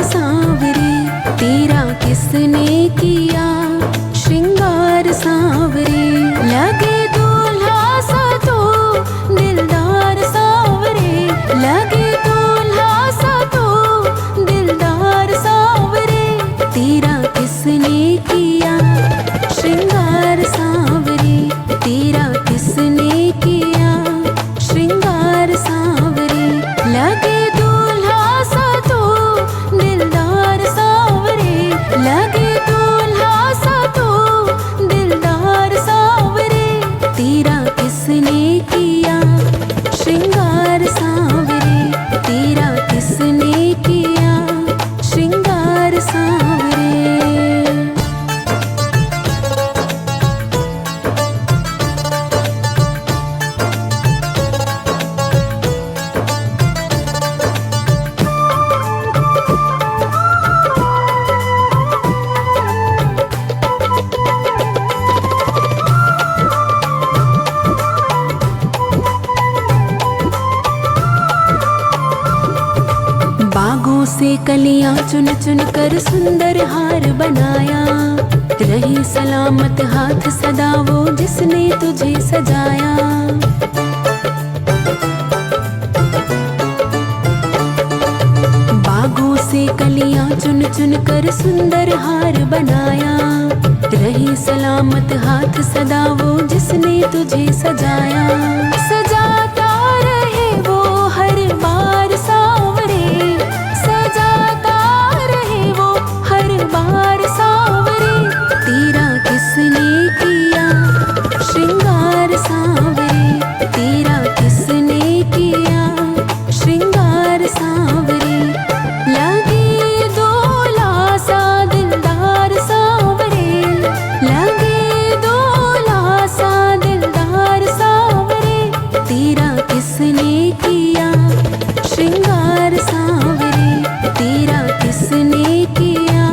सांवरे, तेरा किसने किया श्रृंगार सांवरे। लगे दूल्हा सा तो दिलदार सांवरे, लगे दूल्हा सा तो दिलदार सांवरे। तेरा किसने किया श्रृंगार सांवरे, तेरा किसने किया श्रृंगार सांवरे। लगे दूल्हा सा तो दिलदार सांवरे, लगे दूल्हा सा तो दिलदार सांवरे। तेरा किसने किया श्रृंगार सांवरे, तेरा किसने किया श्रृंगार सांवरे। बागों से कलियां चुन चुन कर सुंदर हार बनाया। रही सलामत हाथ सदा वो जिसने तुझे सजाया। बागों से कलियां चुन चुन कर सुंदर हार बनाया। रही सलामत हाथ सदा वो जिसने तुझे सजाया। सजाता रहे वो हर बार सांवरे, सजाता रहे वो हर बार सांवरे। तेरा किसने किया श्रृंगार सांवरे, तेरा किसने किया श्रृंगार सांवरे। लगे दूल्हा सा दिलदार सांवरे, लगे दूल्हा सा दिलदार सांवरे। तेरा किसने किया श्रृंगार सांवरे, तेरा किसने किया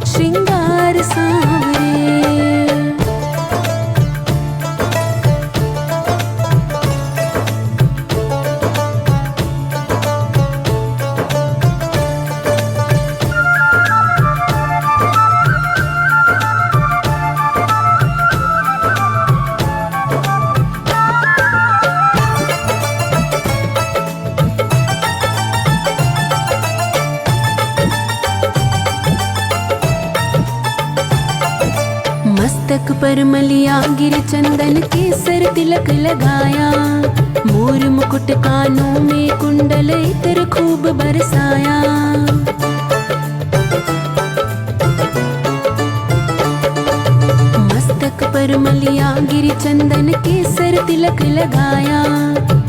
श्रृंगार सांवरे। मस्तक पर मलिया गिर चंदन केसर तिलक लगाया। मोर मुकुट कानों में कुंडल इत्र खूब बरसाया। मस्तक पर मलिया गिर चंदन केसर तिलक लगाया।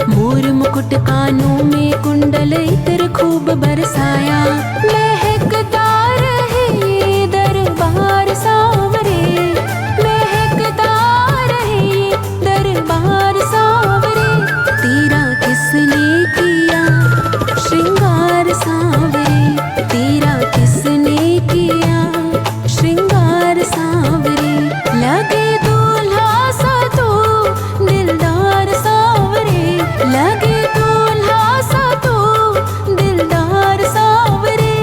मोर मुकुट कानों में कुंडल इत्र खूब बरसाया। महकता रहे ये दरबार सांवरे, महकता रहे ये दरबार सांवरे। तेरा किसने किया श्रृंगार सांवरे, तेरा किसने किया श्रृंगार सांवरे। लगे दूल्हा सा तो दिलदार सांवरे, लगे दूल्हा सा तो दिलदार सांवरे।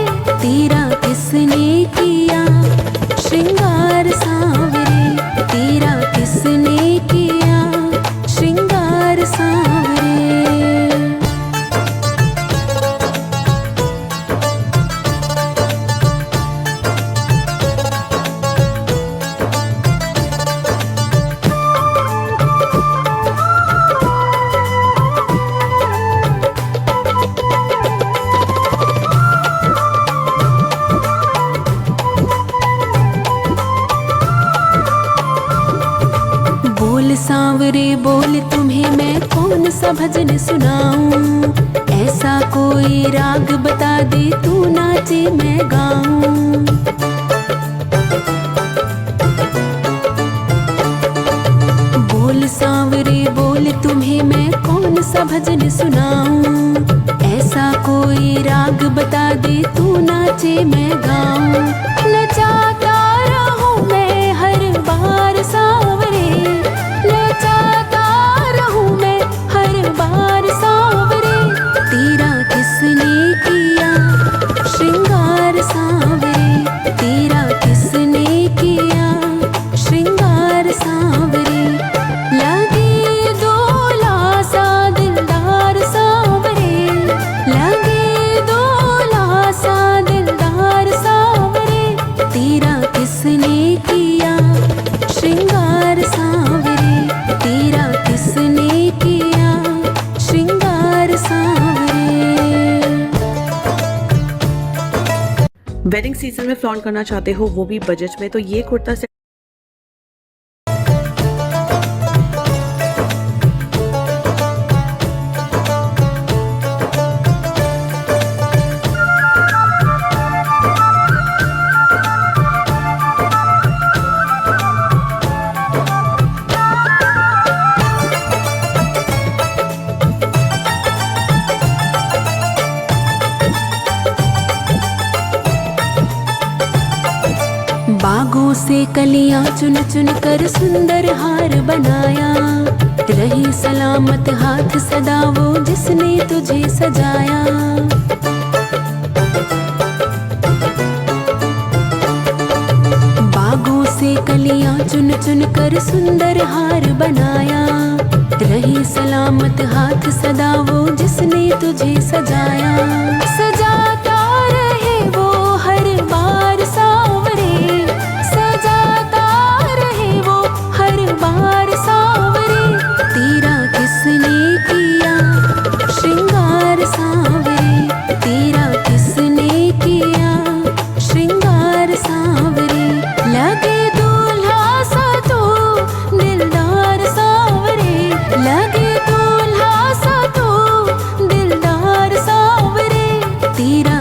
तेरा किसने किया श्रृंगार सांवरे, तेरा किसने किया श्रृंगार सांवरे। बोल सांवरे बोल तुम्हें मैं कौन सा भजन सुनाऊं। ऐसा कोई राग बता दे तू नाचे मैं गाऊं। बोल सांवरे बोल तुम्हें मैं कौन सा भजन सुनाऊं। ऐसा कोई राग बता दे तू नाचे मैं गाऊं। नचाता रहूं मैं हर बार सांवरे, नचाता रहूं मैं हर बार सांवरे। तेरा किसने किया श्रृंगार वेडिंग सीजन में फ्लॉन्ट करना चाहते हो, वो भी बजट में, तो ये कुर्ता सेट बागों से कलियां चुन चुन कर सुंदर हार बनाया, रही सलामत हाथ सदा वो जिसने तुझे सजाया। बागों से कलियां चुन चुन कर सुंदर हार बनाया, रही सलामत हाथ सदा वो जिसने तुझे सजाया। सजाता रहे वो हर बार सांवरे, सजाता रहे वो हर बार सांवरे, तेरा किसने किया श्रृंगार सांवरे, तेरा किसने किया श्रृंगार सांवरे। लगे दूल्हा सा तो दिलदार सांवरे, लगे दूल्हा सा तो दिलदार सांवरे, तेरा